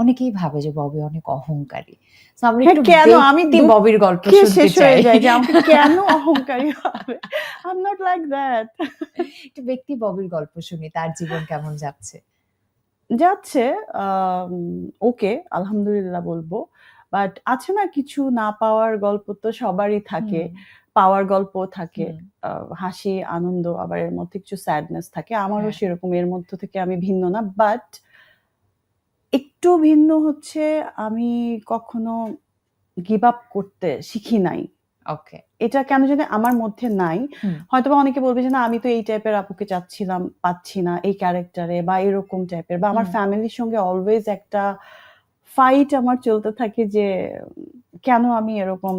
অনেকেই ভাবে যে ববি অনেক অহংকারী। So আমরা হ্যাঁ, একটু কেন? আমি ব্যক্তি ববির গল্প দুঃখে শুনতে শেষ চাই। হয়ে যাই যে আমাকে কেন অহংকারী হবে? I'm not like that. একটু ব্যক্তি ববির গল্প শুনি। তার জীবন কেমন যাচ্ছে? যাচ্ছে ওকে, আলহামদুলিল্লাহ বলবো। বাট আছে না কিছু না পাওয়ার গল্প তো সবারই থাকে। হুম, পাওয়ার গল্পও থাকে। হুম, আ হাসি, আনন্দ আবার এর মধ্যে কিছু স্যাডনেস থাকে। আমারও হ্যাঁ, সেরকম এর মধ্য থেকে আমি ভিন্ন না। বাট একটু ভিন্ন হচ্ছে আমি কখনো গিভ আপ করতে শিখি নাই। ওকে। এটা কেন জানি আমার মধ্যে নাই। হুম, হয়তোবা অনেকে বলবে যে, "না আমি তো এই টাইপের আপুকে চাচ্ছিলাম, পাচ্ছি না এই ক্যারেক্টারে বা এরকম টাইপের" বা আমার হুম, ফ্যামিলির সঙ্গে অলওয়েজ একটা ফাইট আমার চলতে থাকে যে, কেন আমি এরকম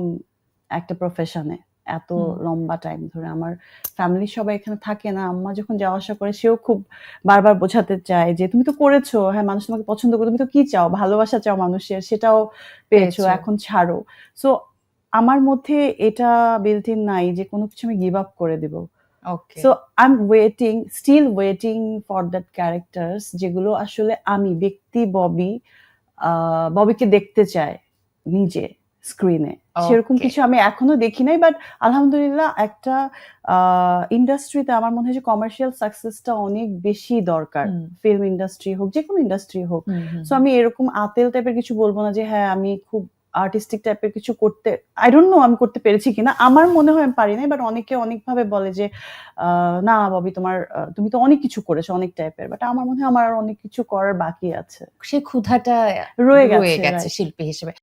একটা প্রফেশনে এত হুম, লম্বা টাইম ধরে আমার ফ্যামিলির সবাই এখানে থাকে না। আম্মা যখন যাওয়া আসা করে সেও খুব বারবার বোঝাতে চায় যে, "তুমি তো করেছো। হ্যাঁ, মানুষ তোমাকে পছন্দ করে। তুমি তো কি চাও? ভালোবাসা চাও মানুষের। সেটাও পেয়েছো। পেয়েছো। এখন ছাড়ো।" সো আমার মধ্যে এটা built in নাই যে কোনো কিছু আমি গিভ আপ করে দিব। Okay. So I'm waiting, still waiting for that characters যেগুলো আসলে আমি ব্যক্তি ববিকে দেখতে চাই নিজে স্ক্রিনে। সেরকম ওকে। কিছু আমি এখনো দেখি নাই। বাট আলহামদুলিল্লাহ একটা আ ইন্ডাস্ট্রিতে আমার মনে হয় যে কমার্শিয়াল সাকসেসটা অনেক বেশি দরকার। হুম, ফিল্ম ইন্ডাস্ট্রি হোক, যেকোনো ইন্ডাস্ট্রি হোক। হুম, হুম, সো আমি এরকম আতেল টাইপের কিছু বলব না যে হ্যাঁ, আমি খুব আর্টিস্টিক টাইপের কিছু করতে I don't know আমি করতে পেরেছি কিনা। আমার মনে হয় আমি পারি নাই। বাট অনেকে অনেকভাবে বলে যে না ববি তোমার তুমি তো অনেক কিছু করেছো অনেক টাইপের। বাট আমার মনে হয় আমার আর অনেক কিছু করার বাকি আছে। সেই ক্ষুধাটা রয়ে রয়ে গেছে গেছে রাইট। শিল্পী হিসেবে।